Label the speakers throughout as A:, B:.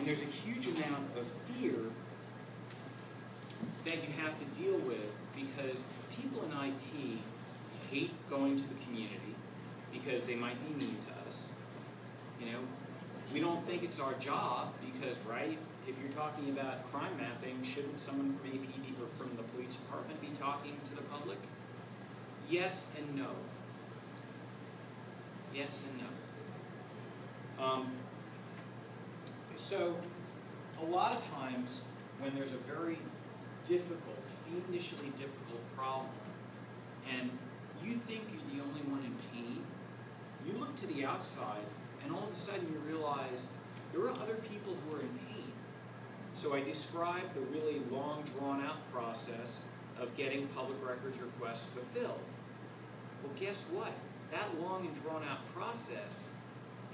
A: And there's a huge amount of fear that you have to deal with because people in IT hate going to the community because they might be mean to us. You know, we don't think it's our job because, right, if you're talking about crime mapping, shouldn't someone from APD or from the police department be talking to the public? Yes and no. Yes and no. So, a lot of times when there's a very difficult, fiendishly difficult problem, and you think you're the only one in pain, you look to the outside, and all of a sudden you realize there are other people who are in pain. So I described the really long, drawn-out process of getting public records requests fulfilled. Well, guess what? That long and drawn-out process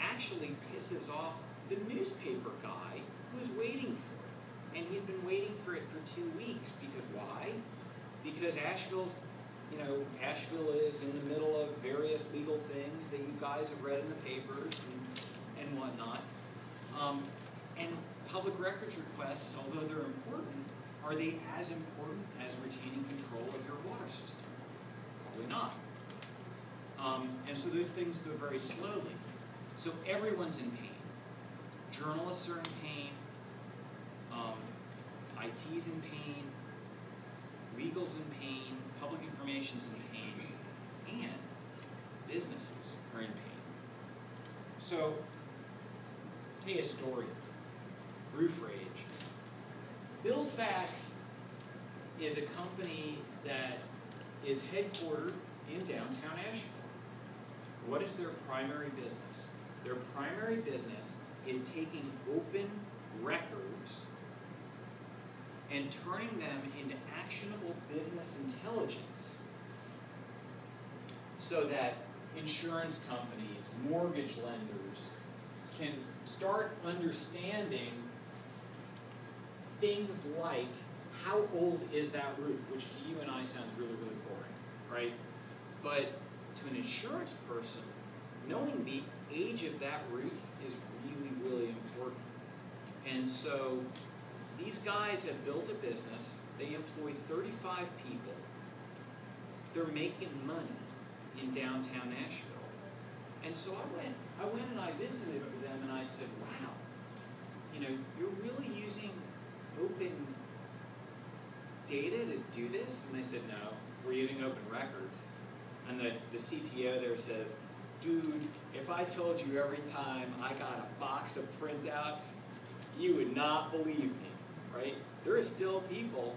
A: actually pisses off the newspaper guy who's waiting for it. And he'd been waiting for it for 2 weeks. Because why? Because Asheville is in the middle of various legal things that you guys have read in the papers and whatnot. And public records requests, although they're important, are they as important as retaining control of your water system? Probably not. And so those things go very slowly. So everyone's in pain. Journalists are in pain. IT's in pain. Legal's in pain. Public information's in pain. And businesses are in pain. So, I'll tell you a story. Roof rage. BuildFax is a company that is headquartered in downtown Asheville. What is their primary business? Their primary business is taking open records and turning them into actionable business intelligence so that insurance companies, mortgage lenders can start understanding things like how old is that roof, which to you and I sounds really, really boring, right? But to an insurance person, knowing the age of that roof is really, really important. And so these guys have built a business. They employ 35 people. They're making money in downtown Asheville. And so I went and I visited with them and I said, wow, you know, you're really using open data to do this? And they said, no, we're using open records. And the CTO there says, dude, if I told you every time I got a box of printouts, you would not believe me, right? There are still people,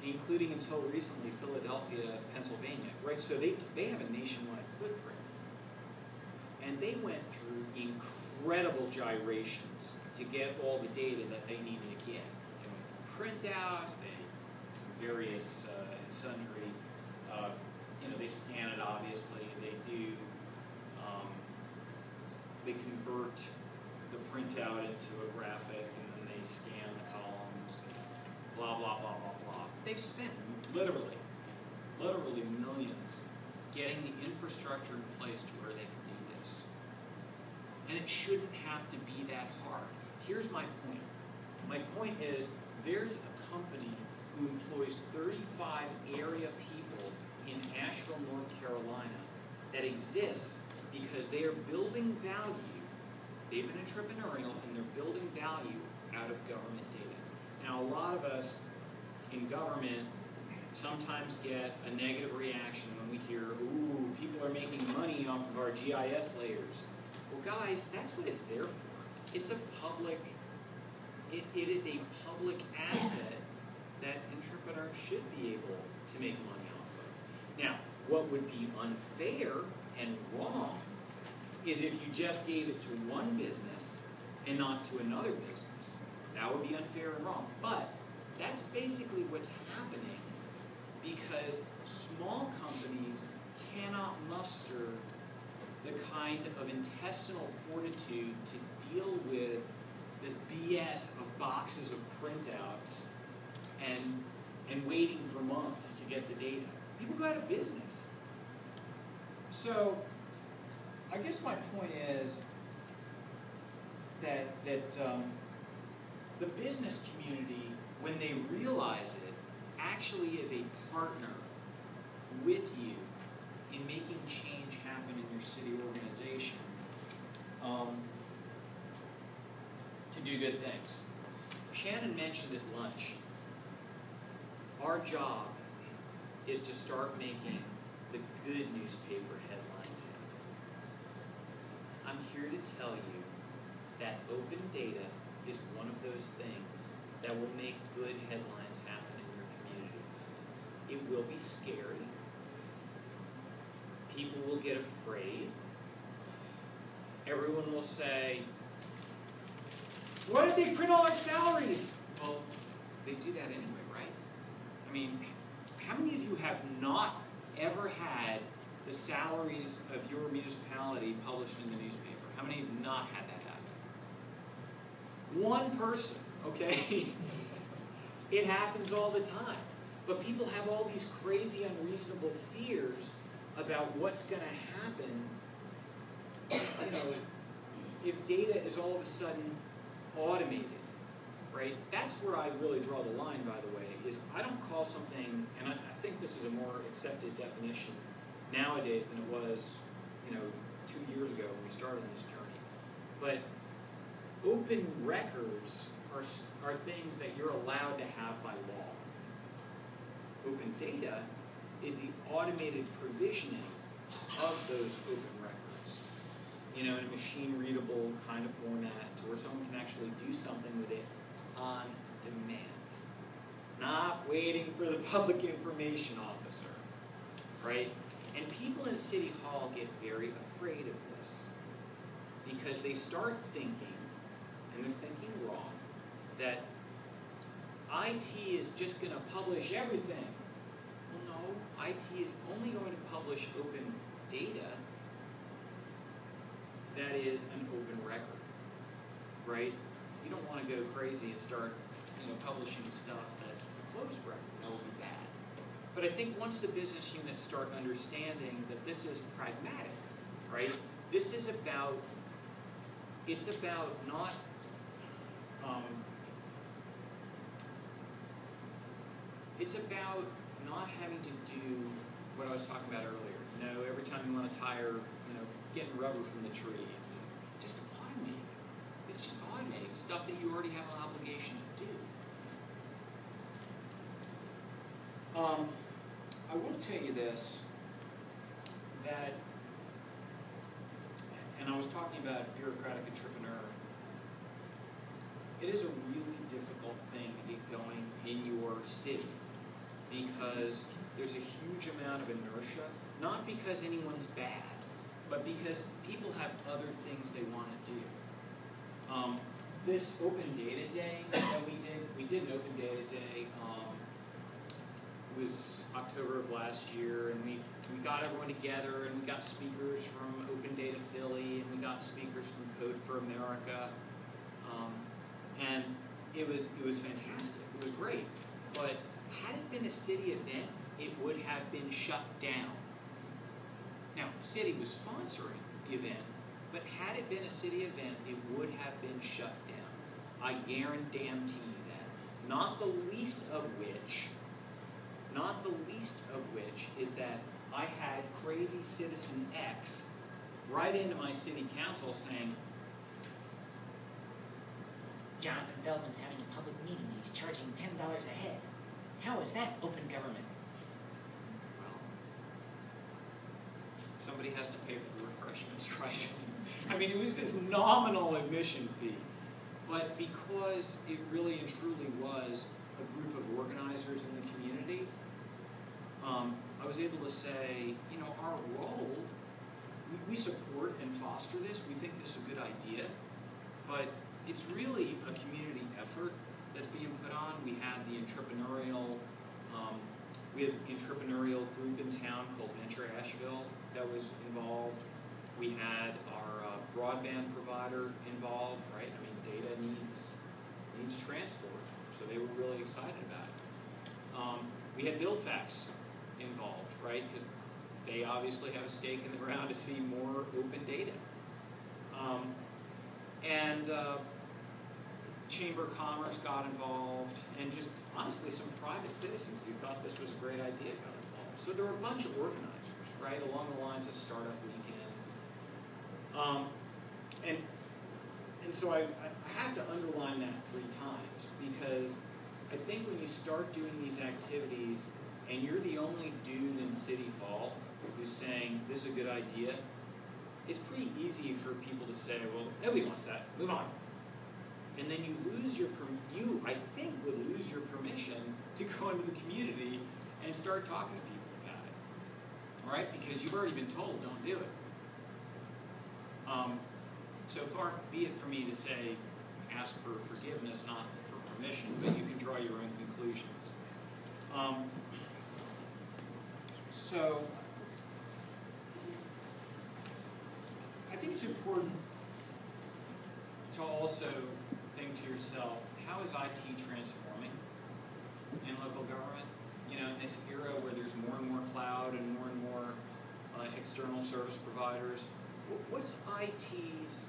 A: including until recently Philadelphia, Pennsylvania, right? So they have a nationwide footprint. And they went through incredible gyrations to get all the data that they needed to get. They went through printouts, they various and sundry. They scan it obviously. They do. They convert the printout into a graphic, and then they scan the columns. Blah blah blah blah blah. They've spent literally millions getting the infrastructure in place to where they can do this. And it shouldn't have to be that hard. Here's my point. My point is there's a company who employs 35 area people in Asheville, North Carolina that exists because they are building value. They've been entrepreneurial and they're building value out of government data. Now a lot of us in government sometimes get a negative reaction when we hear, ooh, people are making money off of our GIS layers. Well guys, that's what it's there for. It's a public, it is a public asset that entrepreneurs should be able to make money off of. Now, what would be unfair and wrong is if you just gave it to one business and not to another business. That would be unfair and wrong. But that's basically what's happening because small companies cannot muster the kind of intestinal fortitude to deal with this BS of boxes of printouts and waiting for months to get the data. People go out of business. So, I guess my point is, that the business community, when they realize it, actually is a partner with you in making change happen in your city organization to do good things. Shannon mentioned at lunch, our job is to start making the good newspaper headlines happen. I'm here to tell you that open data is one of those things that will make good headlines happen in your community. It will be scary. People will get afraid. Everyone will say, why did they print all our salaries? Well, they do that anyway, right? I mean, how many of you have not ever had the salaries of your municipality published in the newspaper? How many have not had that happen? One person, okay? It happens all the time. But people have all these crazy, unreasonable fears about what's going to happen, you know, if data is all of a sudden automated, right? That's where I really draw the line, by the way, is I don't call something, and I think this is a more accepted definition nowadays than it was, you know, 2 years ago when we started this journey. But open records are things that you're allowed to have by law. Open data is the automated provisioning of those open records, you know, in a machine-readable kind of format to where someone can actually do something with it on demand, not waiting for the public information officer, right? And people in City Hall get very afraid of this because they start thinking, and they're thinking wrong, that IT is just going to publish everything. Well, no, IT is only going to publish open data that is an open record, right? You don't want to go crazy and start, you know, publishing stuff that's a closed record. That will be bad. But I think once the business units start understanding that this is pragmatic, right? This is about, it's about not, it's about not having to do what I was talking about earlier. You know, every time you want a tire, you know, getting rubber from the tree, just automating. It's just automating stuff that you already have an obligation to do. I will tell you this, that, and I was talking about bureaucratic entrepreneur, it is a really difficult thing to get going in your city because there's a huge amount of inertia, not because anyone's bad, but because people have other things they want to do. This Open Data Day that we did an Open Data Day. It was October of last year, and we got everyone together, and we got speakers from Open Data Philly, and we got speakers from Code for America, and it was fantastic. It was great, but had it been a city event, it would have been shut down. Now, the city was sponsoring the event, but had it been a city event, it would have been shut down. I guarantee you that. Not the least of which is that I had crazy citizen X write into my city council saying,
B: Jonathan Feldman's having a public meeting and he's charging $10 a head. How is that open government?
A: well, somebody has to pay for the refreshments, right? I mean, it was this nominal admission fee. But because it really and truly was a group of organizers in the community, I was able to say, you know, our role, we support and foster this. We think this is a good idea. But it's really a community effort that's being put on. We had the entrepreneurial group in town called Venture Asheville that was involved. We had our broadband provider involved, right? I mean, data needs transport, so they were really excited about it. We had BuildFax involved, right? Because they obviously have a stake in the ground to see more open data. And Chamber of Commerce got involved, and just honestly some private citizens who thought this was a great idea got involved. So there were a bunch of organizers, right, along the lines of Startup Weekend. And so I have to underline that 3 times, because I think when you start doing these activities and you're the only dude in City Hall who's saying this is a good idea, it's pretty easy for people to say, well, nobody wants that, move on. And then you lose your, I think, would lose your permission to go into the community and start talking to people about it, all right? Because you've already been told, don't do it. So far be it for me to say, ask for forgiveness, not for permission, but you can draw your own conclusions. So I think it's important to also think to yourself, how is IT transforming in local government? You know, in this era where there's more and more cloud and more external service providers, what's IT's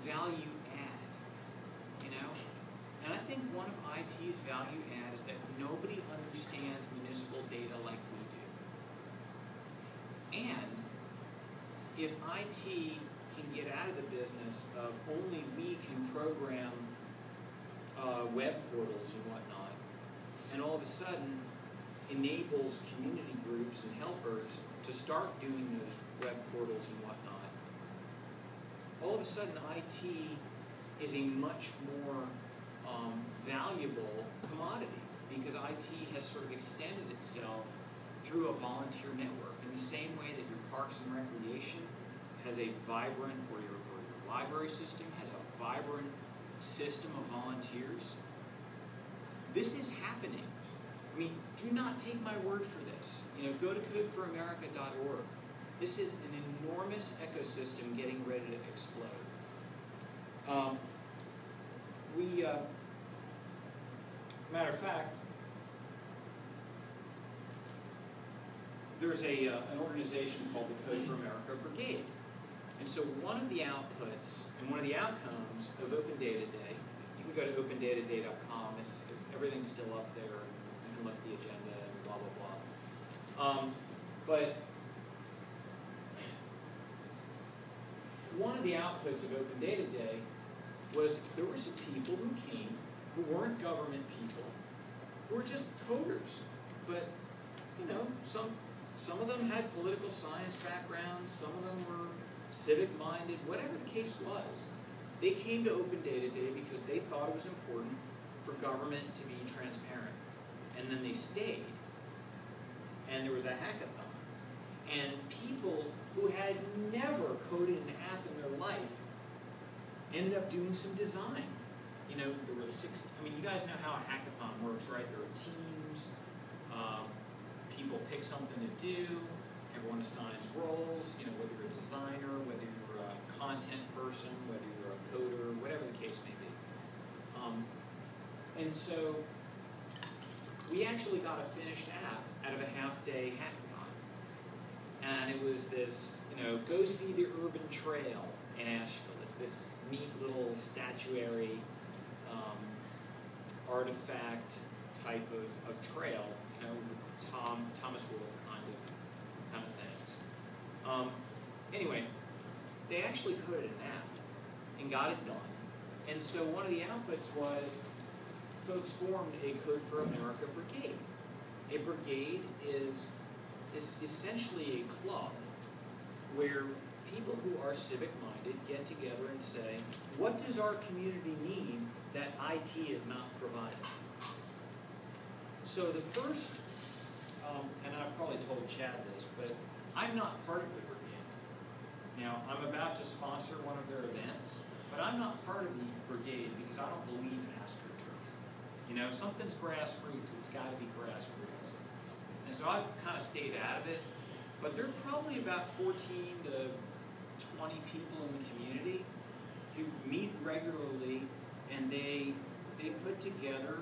A: value add? You know? And I think one of IT's value add is that nobody understands municipal data like we do. And if IT can get out of the business of only we can program web portals and whatnot, and all of a sudden enables community groups and helpers to start doing those web portals and whatnot, all of a sudden IT is a much more valuable commodity, because IT has sort of extended itself through a volunteer network in the same way that your Parks and Recreation has a vibrant, or your library system has a vibrant system of volunteers. This is happening. I mean, do not take my word for this. You know, go to codeforamerica.org. This is an enormous ecosystem getting ready to explode. Matter of fact, there's an organization called the Code for America Brigade. And so one of the outputs and one of the outcomes of Open Data Day, you can go to opendataday.com, everything's still up there, you can look at the agenda and blah, blah, blah. But one of the outputs of Open Data Day was there were some people who came who weren't government people, who were just coders. But, you know, some of them had political science backgrounds, some of them were civic-minded, whatever the case was. They came to Open Data Day because they thought it was important for government to be transparent. And then they stayed, and there was a hackathon. And people who had never coded an app in their life ended up doing some design. You know, there were you guys know how a hackathon works, right? There are teams, people pick something to do, everyone assigns roles, you know, whether you're a designer, whether you're a content person, whether you're a coder, whatever the case may be. And so we actually got a finished app out of a half-day hackathon. And it was this, you know, go see the urban trail in Asheville. It's this neat little statuary artifact type of trail, you know, with Thomas Wolfe kind of things. Anyway, they actually coded an app and got it done. And so one of the outputs was folks formed a Code for America Brigade. A brigade is essentially a club where people who are civic-minded get together and say, what does our community need that IT is not providing? So the first, and I've probably told Chad this, but I'm not part of the brigade. Now, I'm about to sponsor one of their events, but I'm not part of the brigade because I don't believe in AstroTurf. You know, if something's grassroots, it's got to be grassroots. And so I've kind of stayed out of it, but there are probably about 14 to 20 people in the community who meet regularly, and they put together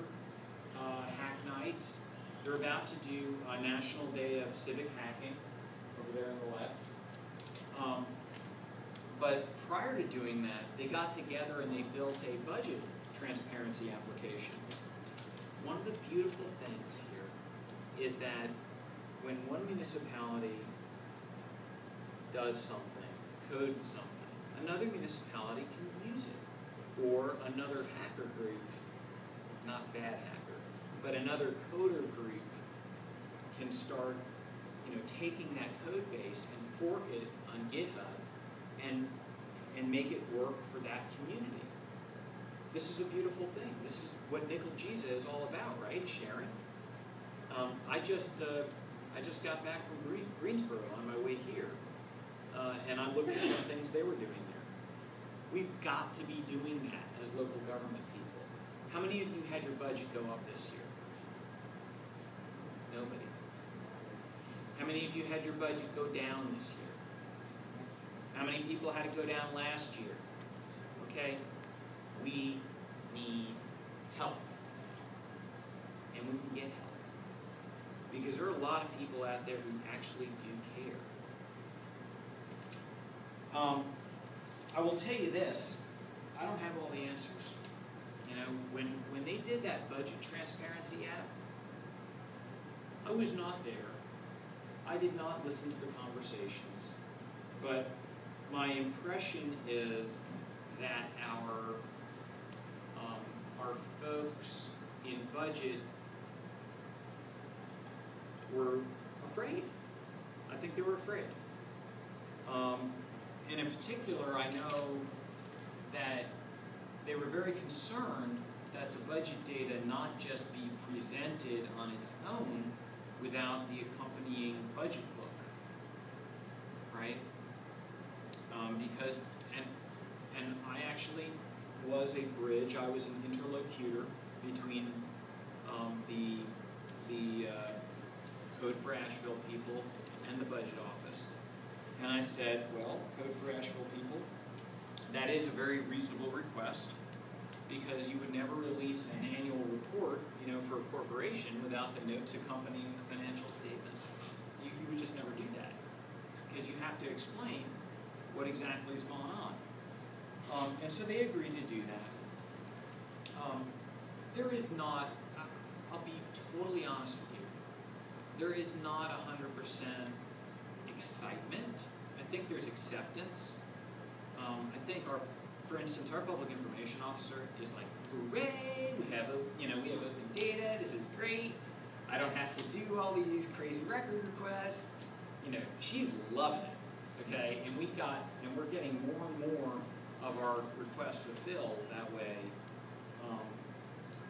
A: hack nights. They're about to do a National Day of Civic Hacking over there on the left. But prior to doing that, they got together and they built a budget transparency application. One of the beautiful things here is that when one municipality does something, codes something, another municipality can use it. Or another hacker group, not bad hacker, but another coder group can start, taking that code base and fork it on GitHub and make it work for that community. This is a beautiful thing. This is what Nickel Jesus is all about, right? Sharing. I just got back from Greensboro on my way here, and I looked at some things they were doing there. We've got to be doing that as local government people. How many of you had your budget go up this year? Nobody. How many of you had your budget go down this year? How many people had it go down last year? Okay? We need help. And we can get help. Because there are a lot of people out there who actually do care. I will tell you this, I don't have all the answers. When they did that budget transparency app, I was not there. I did not listen to the conversations. But my impression is that our folks in budget were afraid. I think they were afraid. And in particular, I know that they were very concerned that the budget data not just be presented on its own without the accompanying budget book, right? Because, and I actually was a bridge, I was an interlocutor between the Code for Asheville people and the budget office. And I said, well, Code for Asheville people, that is a very reasonable request, because you would never release an annual report, for a corporation without the notes accompanying the financial statements. You would just never do that, because you have to explain what exactly is going on. And so they agreed to do that. There is not, I'll be totally honest with you, there is not 100% excitement. I think there's acceptance. I think for instance, our public information officer is like, hooray, we have open data, this is great. I don't have to do all these crazy record requests. She's loving it, okay? And we're getting more and more of our requests fulfilled that way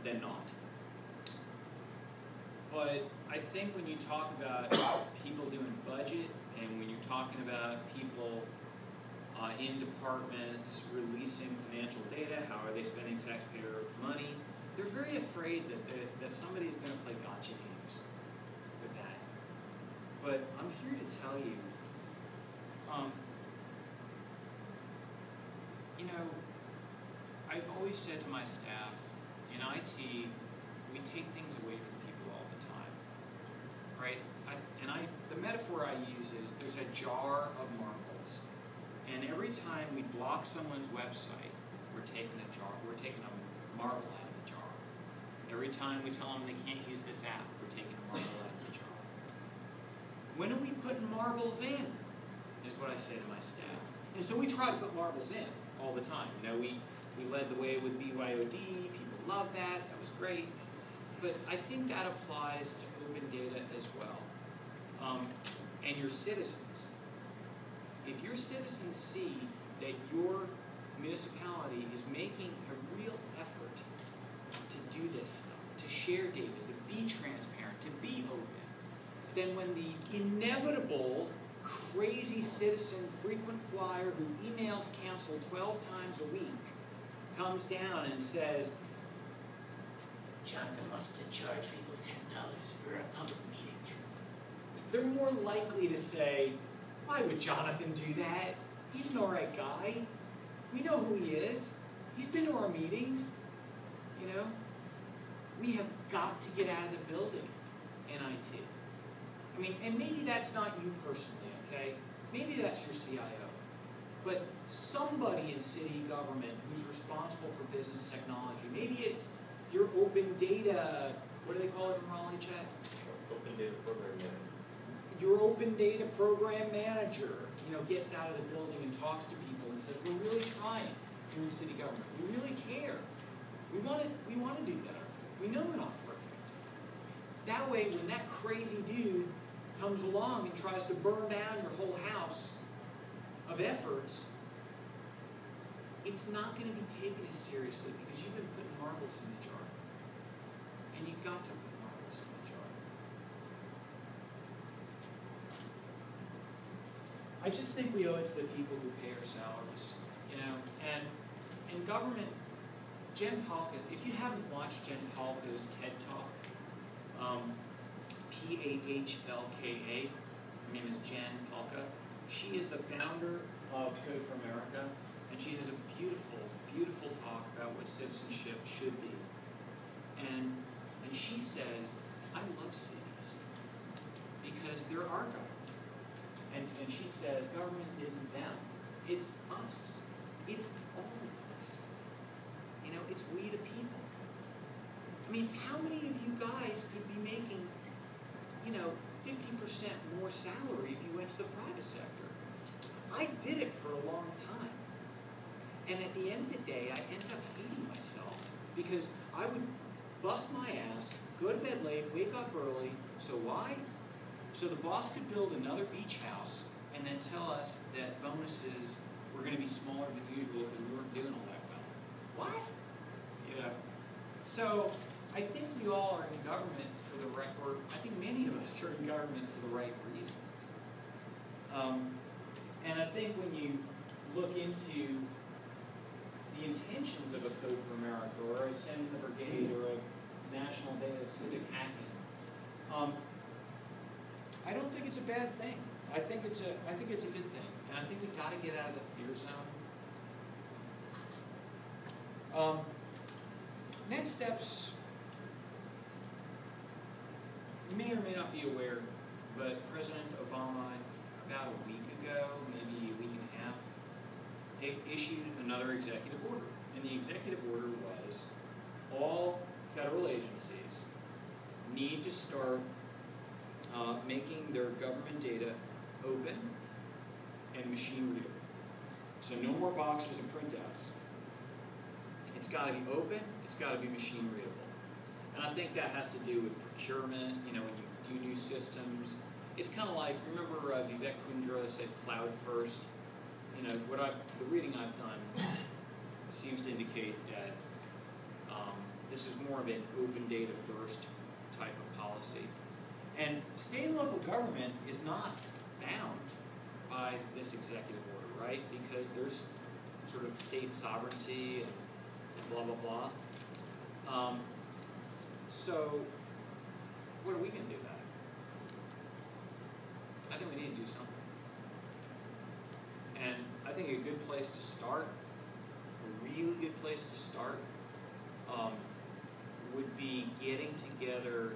A: than not. But I think when you talk about people doing budget, and when you're talking about people in departments releasing financial data, how are they spending taxpayer money, they're very afraid that somebody's going to play gotcha games with that. But I'm here to tell you, I've always said to my staff, in IT, we take things away from people all the time, right? The metaphor I use is there's a jar of marbles, and every time we block someone's website, we're taking a marble out of the jar. Every time we tell them they can't use this app, we're taking a marble out of the jar. When are we putting marbles in? Is what I say to my staff. And so we try to put marbles in all the time. We led the way with BYOD, people love that, that was great. But I think that applies to open data as well. And your citizens. If your citizens see that your municipality is making a real effort to do this stuff, to share data, to be transparent, to be open, then when the inevitable crazy citizen frequent flyer who emails council 12 times a week comes down and says, Jonathan wants to charge people $10 for a public meeting, they're more likely to say, why would Jonathan do that? He's an alright guy. We know who he is. He's been to our meetings. We have got to get out of the building in IT. And maybe that's not you personally, okay? Maybe that's your CIO. but somebody in city government who's responsible for business technology. Maybe it's your open data, what do they call it in Raleigh, Chat?
C: Open data program manager.
A: Your open data program manager, gets out of the building and talks to people and says, we're really trying here in city government. We really care. We want to do better. We know we're not perfect. That way, when that crazy dude comes along and tries to burn down your whole house of efforts, it's not going to be taken as seriously because you've been putting marbles in the jar. And you've got to put marbles in the jar. I just think we owe it to the people who pay our salaries, and in government, Jen Pahlka, if you haven't watched Jen Pahlka's TED Talk, P-A-H-L-K-A, her name is Jen Pahlka. She is the founder of Code for America, and she has a beautiful, beautiful talk about what citizenship should be. And she says, I love cities because they're our government. And she says, government isn't them, it's us. It's all of us. It's we the people. I mean, how many of you guys could be making, 50% more salary if you went to the private sector? I did it for a long time. And at the end of the day, I ended up hating myself because I would bust my ass, go to bed late, wake up early. So why? So the boss could build another beach house and then tell us that bonuses were going to be smaller than usual because we weren't doing all that well. What? So I think we all are in government for the right, or I think many of us are in government for the right reasons. And I think when you look into the intentions of a Code for America, or a Send the Brigade, or a National Day of Civic Hacking, I don't think it's a bad thing. I think it's a good thing, and I think we've got to get out of the fear zone. Next steps. You may or may not be aware, but President Obama, about a week ago, maybe a week and a half, issued another executive order. And the executive order was all federal agencies need to start making their government data open and machine readable. So no more boxes and printouts. It's got to be open, it's got to be machine readable. And I think that has to do with procurement, when you do new systems. It's kind of like, remember Vivek Kundra said cloud first? The reading I've done seems to indicate that this is more of an open data first type of policy. And state and local government is not bound by this executive order, right? Because there's sort of state sovereignty and blah, blah, blah. So what are we going to do about it? I think we need to do something. And I think a good place to start, a really good place to start, would be getting together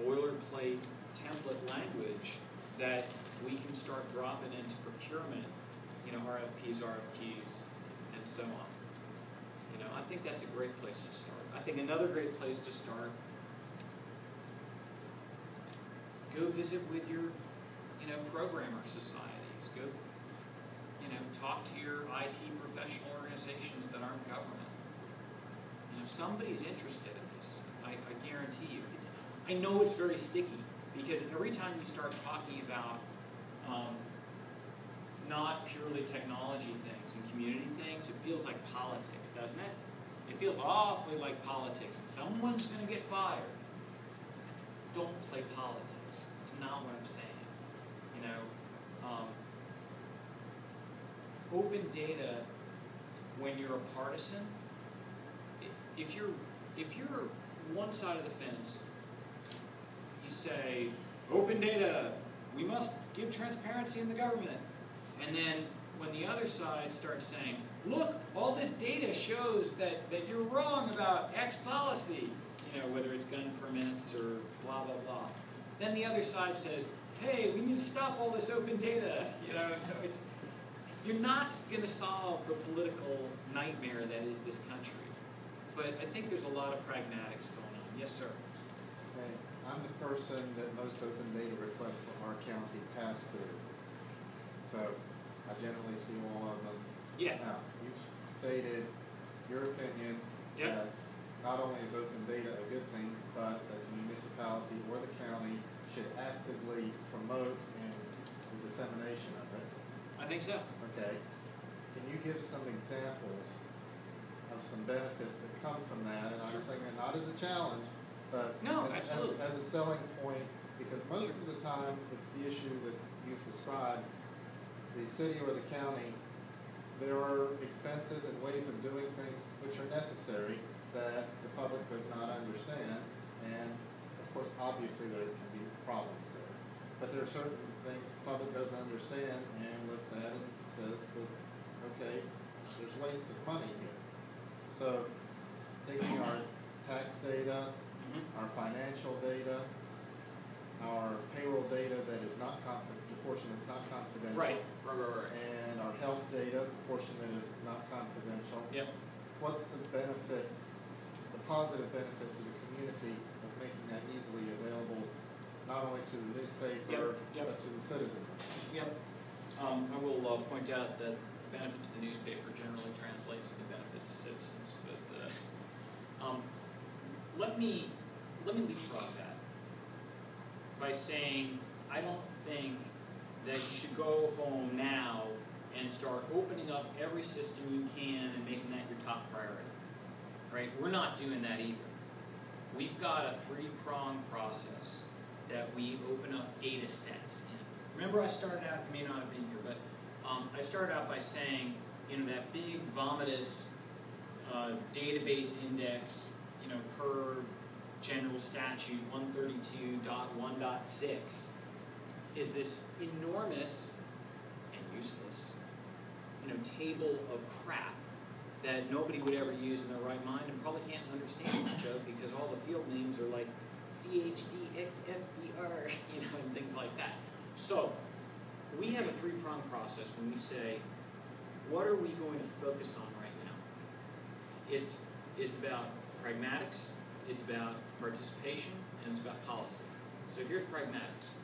A: boilerplate template language that we can start dropping into procurement, RFPs, RFQs, and so on. I think that's a great place to start. I think another great place to start, go visit with your, programmer societies. Go, talk to your IT professional organizations that aren't government. Somebody's interested in this. I guarantee you. I know it's very sticky because every time you start talking about not purely technology things and community things, it feels like politics, doesn't it? It feels awfully like politics. Someone's going to get fired. Don't play politics. It's not what I'm saying. Open data, when you're a partisan, if you're one side of the fence, you say, open data, we must give transparency in the government. And then when the other side starts saying, look, all this data shows that you're wrong about X policy, whether it's gun permits or blah, blah, blah. Then the other side says, hey, we need to stop all this open data, so You're not going to solve the political nightmare that is this country. But I think there's a lot of pragmatics going on. Yes, sir.
D: Okay, I'm the person that most open data requests from our county pass through. So I generally see all of them.
A: Yeah.
D: Now, you've stated your opinion
A: Yep.
D: that not only is open data a good thing, but that the municipality or the county should actively promote and the dissemination of it.
A: I think so.
D: Okay. Can you give some examples of some benefits that come from that? And I'm
A: Sure.
D: saying that not as a challenge, but
A: No,
D: as,
A: absolutely.
D: as a selling point, because most of the time it's the issue that you've described. The city or the county, there are expenses and ways of doing things which are necessary that the public does not understand, and of course, obviously there can be problems there. But there are certain things the public doesn't understand and looks at and says that, okay, there's waste of money here. So, taking our tax data, our financial data, our payroll data that is not the portion that's not confidential.
A: Right.
D: And our health data, the portion that is not confidential.
A: Yep.
D: What's the benefit, the positive benefit to the community of making that easily available, not only to the newspaper,
A: Yep.
D: but to the citizen?
A: Yep. I will point out that the benefit to the newspaper generally translates to the benefit to citizens. But let me leapfrog that by saying I don't think that you should go home now and start opening up every system you can and making that your top priority. Right? We're not doing that either. We've got a three-pronged process that we open up data sets in. Remember I started out, you may not have been here, but I started out by saying, that big vomitous database index, per general statute 132.1.6 is this enormous and useless, table of crap that nobody would ever use in their right mind and probably can't understand much of because all the field names are like CHDXFER, and things like that. So we have a three-pronged process when we say, what are we going to focus on right now? It's about pragmatics, it's about participation, and it's about policy. So here's pragmatics.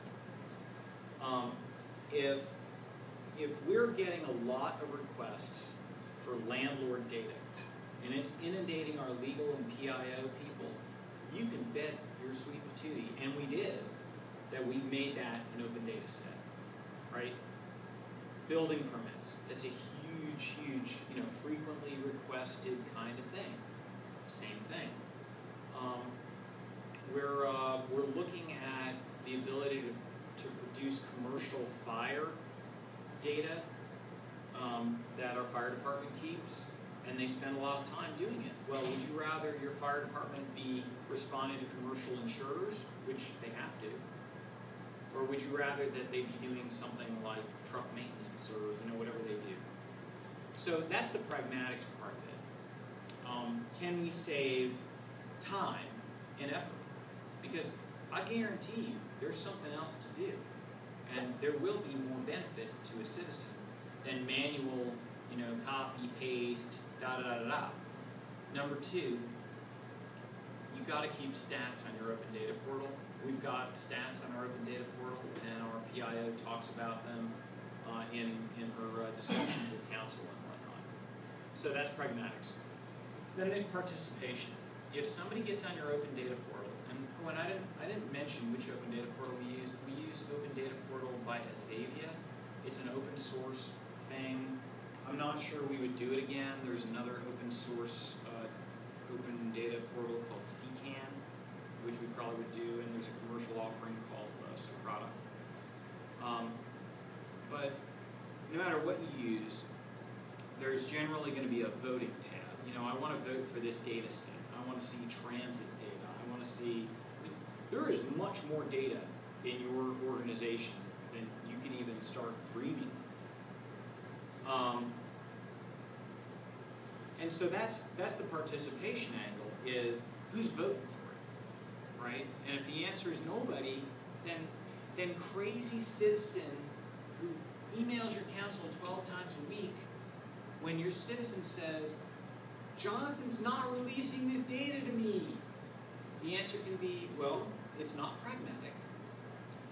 A: If we're getting a lot of requests for landlord data, and it's inundating our legal and PIO people, you can bet your sweet patootie, and we did, that we made that an open data set, right? Building permits, that's a huge, frequently requested kind of thing. Same thing. We're looking at the ability to produce commercial fire data that our fire department keeps, and they spend a lot of time doing it. Well, would you rather your fire department be responding to commercial insurers, which they have to, or would you rather that they be doing something like truck maintenance or whatever they do? So that's the pragmatics part of it. Can we save time and effort? Because I guarantee you there's something else to do, and there will be more benefit to a citizen than manual, copy, paste, da-da-da-da-da. Number two, you've got to keep stats on your open data portal. We've got stats on our open data portal, and our PIO talks about them in her discussions with council and whatnot. So that's pragmatics. Then there's participation. If somebody gets on your open data portal, and when I didn't mention which open data portal we use open data portal by Azavia. It's an open source thing. I'm not sure we would do it again. There's another open source open data portal called CCAN, which we probably would do, and there's a commercial offering called Socrata. But no matter what you use, there's generally going to be a voting tab. I want to vote for this data set. I want to see transit data. I want to see, there is much more data in your organization than you can even start dreaming. And so that's the participation angle, is who's voting for it, right? And if the answer is nobody, then crazy citizen who emails your council 12 times a week when your citizen says, Jonathan's not releasing this data to me? The answer can be, well, it's not pragmatic,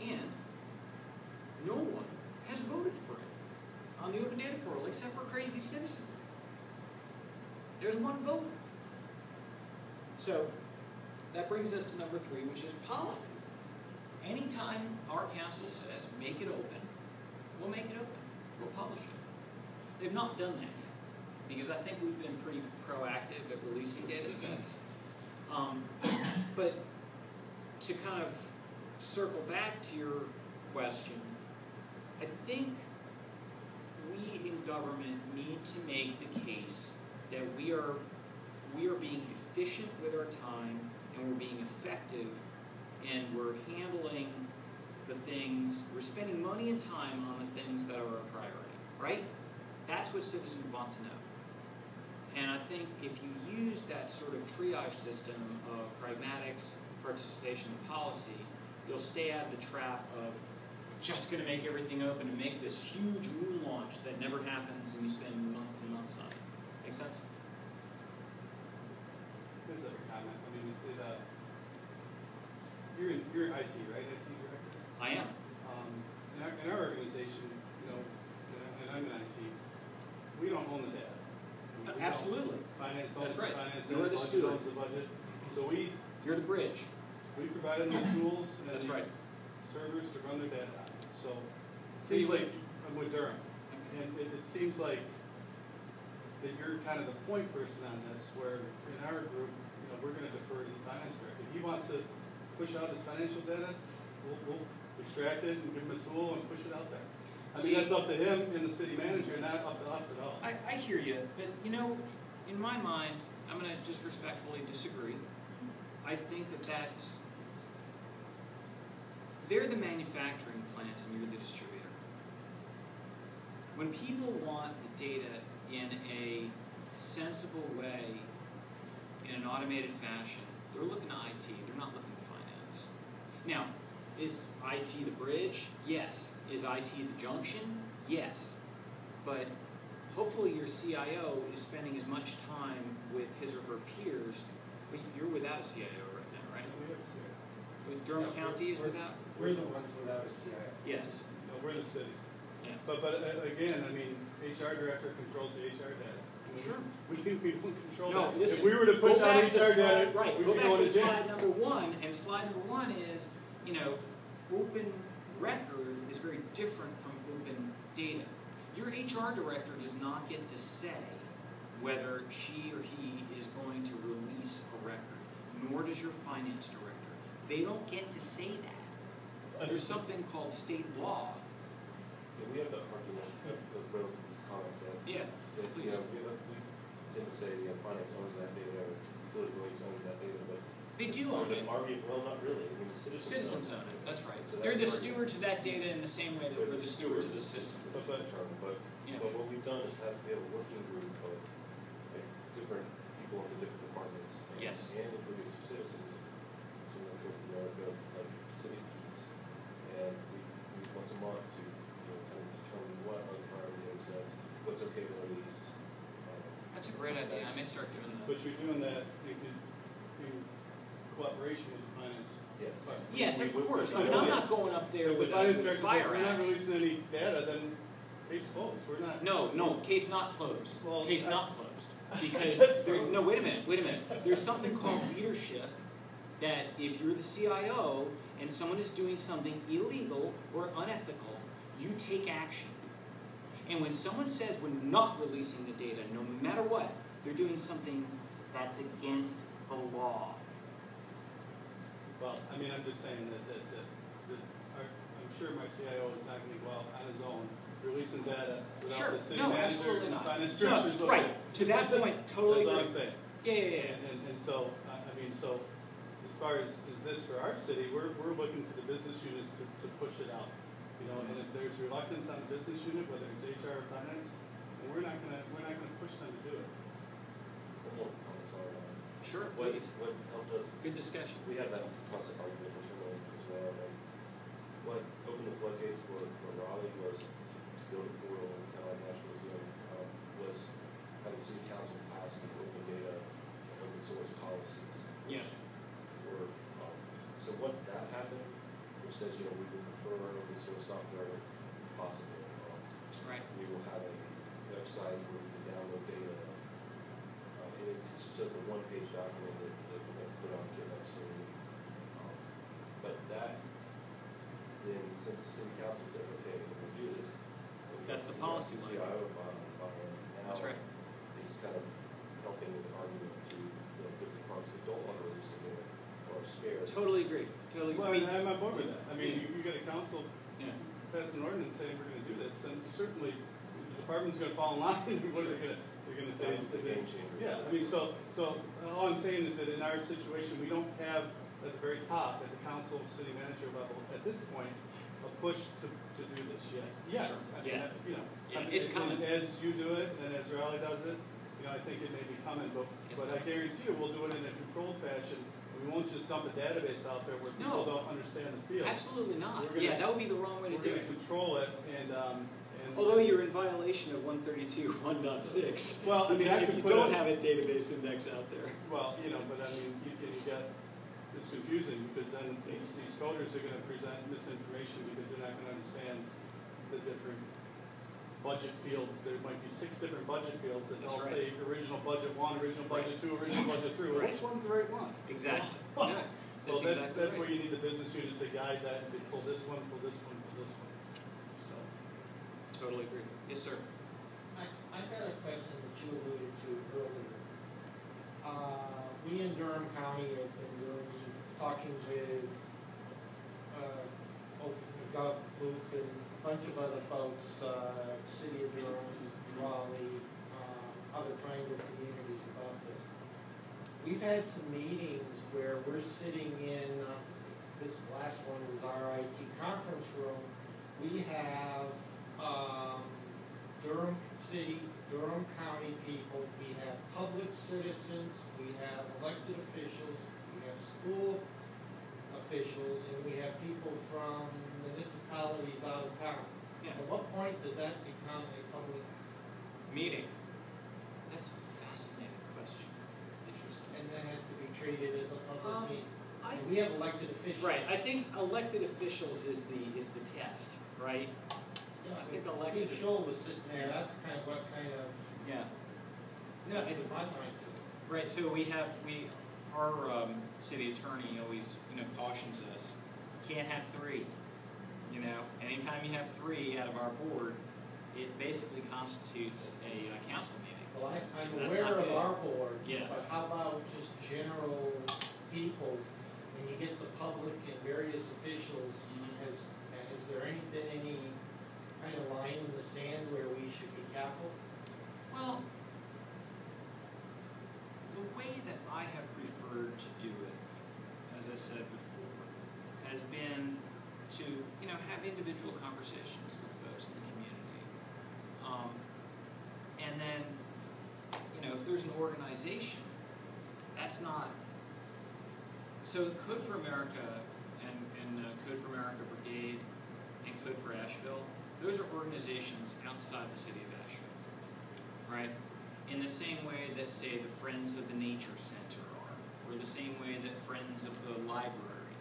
A: and no one has voted for it on the Open Data Portal except for Crazy Citizen. There's one vote. So that brings us to number 3, which is policy. Anytime our council says, make it open, we'll make it open. We'll publish it. They've not done that yet, because I think we've been pretty proactive at releasing data sets. But to kind of circle back to your question, I think we in government need to make the case that we are being efficient with our time, and we're being effective, and we're handling the things, we're spending money and time on the things that are a priority, right? That's what citizens want to know. And I think if you use that sort of triage system of pragmatics, participation, and policy, you'll stay out of the trap of just going to make everything open and make this huge moon launch that never happens and you spend months and months on it. Make sense?
E: Here's a comment. I mean, you're in IT, right? IT director?
A: I am.
E: In our organization, you know, and I'm in IT, we don't own the data. I mean, we
A: Absolutely.
E: don't. Finance owns
A: That's right.
E: the finance,
A: You're the
E: budget
A: steward.
E: owns the budget. So
A: You're the bridge.
E: we provide them the tools and
A: That's
E: the
A: right.
E: servers to run their data on. So it
A: So you
E: seems like I'm with Durham. And it seems like that you're kind of the point person on this, where in our group, you know, we're going to defer to the finance director. If he wants to push out his financial data, we'll extract it and give him a tool and push it out there. I mean, that's up to him and the city manager, not up to us at all.
A: I hear you, but you know, in my mind, I'm going to just respectfully disagree. I think they're the manufacturing plant and you're the distributor. When people want the data in a sensible way, in an automated fashion, they're looking to IT, they're not looking to finance. Now, is IT the bridge? Yes. Is IT the junction? Yes. But hopefully your CIO is spending as much time with his or her peers, but you're without a CIO right now, right?
E: We have a CIO.
A: Durham County is without?
F: We're the ones without a CIO.
A: Yes.
E: No, we're the city.
A: Yeah.
E: But again, I mean, HR director controls the HR data.
A: Sure.
E: We don't control
A: No,
E: that.
A: listen,
E: if we were to push
A: go
E: out
A: back to
E: HR
A: slide,
E: data,
A: right,
E: we
A: go
E: should
A: back
E: go
A: to
E: into jail.
A: slide number 1, and slide number 1 is, you know, open record is very different from open data. Your HR director does not get to say whether she or he is going to release a record, nor does your finance director. They don't get to say that. There's something called state law.
C: Yeah, we have the argument, the relative comment that,
A: Yeah,
C: that
A: please.
C: you know, we tend to say finance owns that data, or utility rates owns that data, but
A: They do own
C: there's
A: it.
C: an argument, well, not really. I mean, the
A: Citizens own it, that's right.
C: So
A: They're
C: that's
A: the
C: the
A: stewards of that data in the same way that we're the stewards of the system.
C: But
A: Yeah.
C: what we've done is we have a working group of like, different people in the different departments.
A: Yes.
C: And including some citizens, some of the like civic keys. And we meet once a month to kind of determine what our priority data says, what's okay to release.
A: That's a great idea. I may start doing that.
E: But you're doing that in cooperation with the finance.
C: Yes.
E: department.
A: Yes, of course. I mean,
E: If
A: I'm not going up there
E: the
A: with
E: finance
A: a
E: director says
A: fire
E: we're not
A: axe.
E: releasing any data, then case closed. We're not.
A: No, case not closed.
E: Well,
A: Case not closed. Because, no, wait a minute. There's something called leadership that if you're the CIO and someone is doing something illegal or unethical, you take action. And when someone says we're not releasing the data, no matter what, they're doing something that's against the law.
E: Well, I mean, I'm just saying that I'm sure my CIO is not going to go out on his own releasing data without
A: Sure.
E: the city
A: No,
E: manager
A: absolutely
E: and
A: not.
E: finance
A: No,
E: directors. over
A: right.
E: there.
A: To that point, totally
E: That's all
A: agree.
E: I'm saying.
A: Yeah.
E: And so, I mean, so as far as this for our city, we're looking to the business units to push it out. You know, and if there's reluctance on the business unit, whether it's HR or finance, then we're not gonna push them to do it.
A: Sure,
C: What
A: please.
C: helped us,
A: Good discussion.
C: we have that constant argument internally as well. And what opened the floodgates for Raleigh was to build a portal, kind of like Nashville's doing, was having city council pass the open data, open source policies.
A: Yeah.
C: Or, so once that happened, which says, you know, we would prefer open source software if possible.
A: Right.
C: We will have a website where you can download data. And it's just a one-page document that we're going to put on GitHub soon. But that, then since city council said, okay, we're going to do this.
A: That's the policy.
C: CCIO now.
A: That's right.
C: It's kind of helping with the argument to, you know, different parts that don't want to release the data or are scared.
A: Totally agree. Totally
E: Well,
A: agree.
E: I'm on board with that. I mean,
A: Yeah.
E: you get a council
A: Yeah.
E: pass an ordinance saying we're gonna do this, and certainly the department's gonna fall in line, what are they gonna, they're gonna say?
C: That's the game changer.
E: Yeah, I mean, so all I'm saying is that in our situation, we don't have at the very top, at the council, city manager level, at this point, a push to do this yet. Yeah, I mean,
A: Yeah.
E: you know.
A: Yeah,
E: I mean,
A: it's coming.
E: As you do it, and as Raleigh does it, you know, I think it may be coming,
A: It's
E: but I
A: coming.
E: guarantee you, we'll do it in a controlled fashion. We won't just dump a database out there where people
A: No.
E: don't understand the field.
A: Absolutely not.
E: We're gonna-
A: Yeah, that would be the wrong way to
E: We're
A: do
E: gonna
A: it.
E: control it, and.
A: Although you're in violation of 132 1.6.
E: Well, I mean, I
A: if
E: could
A: you
E: put
A: don't
E: it-
A: have a database index out there.
E: Well, you know, but I mean, you get, it's confusing, because then these coders are gonna present misinformation, because they're not gonna understand the different budget fields. There might be 6 different budget fields that
A: That's
E: all
A: right.
E: say original budget 1, original budget 2, original budget 3. Well,
A: Right.
E: which one's the right one?
A: Exactly.
E: Well,
A: Yeah,
E: Well,
A: that's
E: that's
A: exactly
E: where
A: right.
E: you need the business unit to guide that and say, pull this one, pull this one, pull this one. So.
A: Totally agree. Yes, sir.
F: I got a question that you alluded to earlier. We in Durham County have been talking with Gov, Luke, and a bunch of other folks, City of Durham, Raleigh, other triangle communities about this. We've had some meetings where we're sitting in, this last one was our IT conference room. We have Durham City, Durham County people, we have public citizens, we have elected officials, we have school officials, and we have people from municipalities out of town.
A: Yeah.
F: At what point does that become a public,
A: Meeting. That's a fascinating question. Interesting.
F: and then has to be treated as a public meeting?
A: I-
F: And we have elected officials.
A: Right. I think elected officials is the test, right?
F: Yeah,
A: I think
F: Steve
A: elected-
F: Scholl was sitting there, that's kind of what kind of,
A: Yeah. No, I
F: put my mind to it.
A: Right, so our city attorney always, cautions us, you can't have 3. Anytime you have 3 out of our board, it basically constitutes a council meeting.
F: Well, I'm
A: That's
F: aware
A: not
F: of
A: good.
F: our board,
A: Yeah.
F: but how about just general people, when you get the public and various officials,
A: Mhm.
F: has there been any kind of line in the sand where we should be careful?
A: Well, the way that I have preferred to do it, as I said before, has been to, have individual conversations with folks in the community. And then, if there's an organization, that's not, so Code for America and Code for America Brigade and Code for Asheville, those are organizations outside the city of Asheville, right? In the same way that, say, the Friends of the Nature Center are, or the same way that Friends of the Library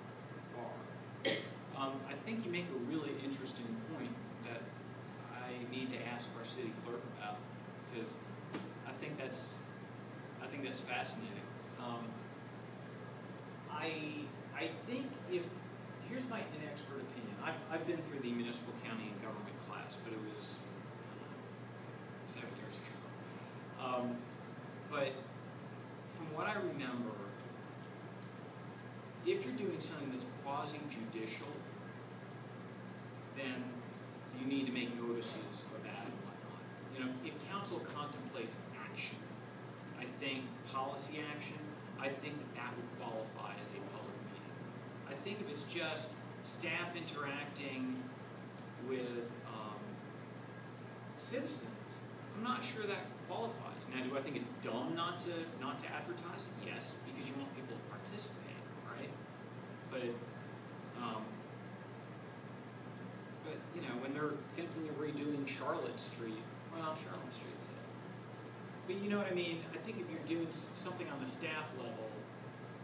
A: are. I think you make a really interesting point that I need to ask our city clerk about, because I think that's fascinating. I think here's my inexpert opinion. I've been through the municipal county and government class, but it was 7 years ago. But from what I remember, if you're doing something that's quasi-judicial, then you need to make notices of that and whatnot. If council contemplates action, I think policy action, I think that would qualify as a public meeting. I think if it's just staff interacting with citizens, I'm not sure that qualifies. Now, do I think it's dumb not to advertise? Yes, because you want people to participate, right? But you know, when they're thinking of redoing Charlotte Street, well, Charlotte Street's it. But you know what I mean? I think if you're doing something on the staff level,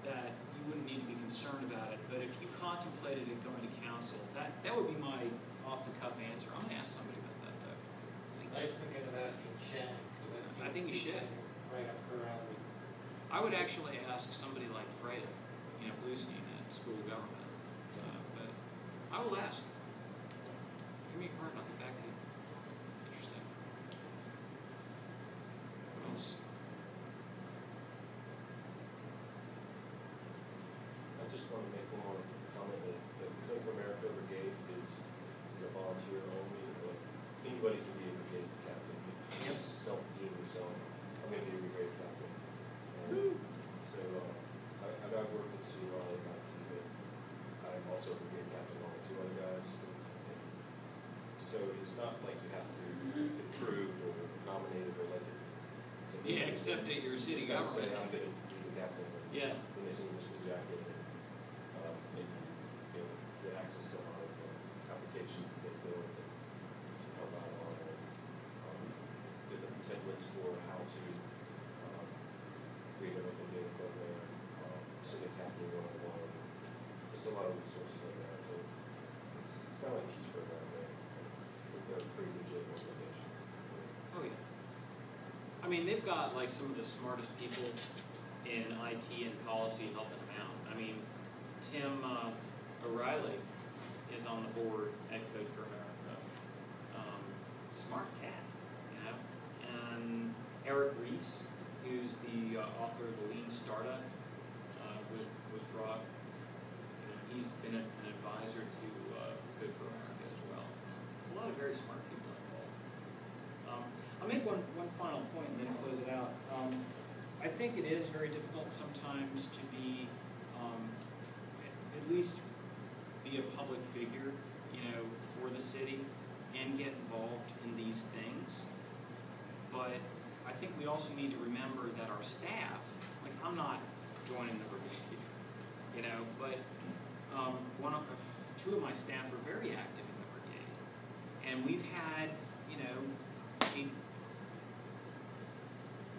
A: that you wouldn't need to be concerned about it. But if you contemplated it going to council, that would be my off-the-cuff answer. I'm gonna ask somebody about that, though.
F: I was thinking of asking Shannon, because
A: I think you should.
F: Right up her alley.
A: I would actually ask somebody like Freya, you know, Bluestein at School of Government. But I will ask. Give me a card, I'll get back to you. Interesting. What else?
C: I just want to make one more comment that the Code for America Brigade is a volunteer only, but anybody can be a brigade captain. You just self-deem yourself, I'm going to be a brigade captain. So I've worked with City Hall in my team, but I'm also a brigade captain along with 2 other guys. And so it's not like you have to get approved or nominated or elected. So
A: Yeah, except at your city
C: you just gotta
A: government.
C: say, I'm going to be the captain.
A: Yeah.
C: When they see the school jacket and you know, the access to a lot of applications that they build to help out on different templates for how to create an open data program, city captain 101. There's a lot of resources in there, so it's kind of like Teach for America. They're a pretty legit organization.
A: Oh, yeah. I mean, they've got like some of the smartest people in IT and policy helping them out. I mean, Tim O'Reilly is on the board at Code for America. Smart cat, you know. And Eric Reese, who's the author of The Lean Startup, was brought. You know, he's been an advisor to Code for America as well. A lot of very smart people involved. I'll make one final point and then close it out. I think it is very difficult sometimes to be, at least be a public figure, you know, for the city and get involved in these things. But I think we also need to remember that our staff, like I'm not joining the brigade, you know, but 2 of my staff are very active in the brigade. And we've had, you know,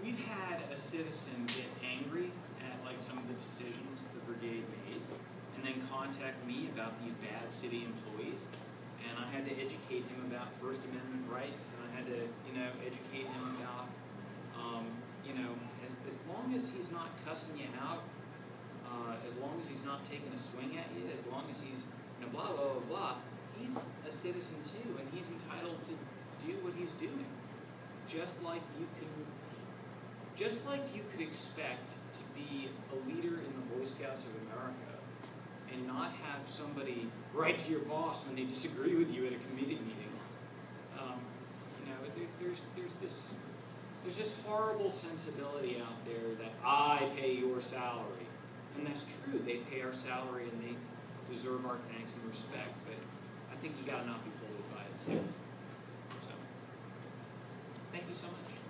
A: we've had a citizen get angry at like some of the decisions the brigade made and then contact me about these bad city employees. And I had to educate him about First Amendment rights, and I had to, you know, educate him about, you know, as long as he's not cussing you out, as long as he's not taking a swing at you, as long as he's, you know, blah, blah, blah, blah, he's a citizen too, and he's entitled to do what he's doing. Just like you could expect to be a leader in the Boy Scouts of America and not have somebody write to your boss when they disagree with you at a committee meeting. You know, there's this horrible sensibility out there that I pay your salary. And that's true, they pay our salary and they deserve our thanks and respect, but I think you gotta not be bullied by it too. So, thank you so much.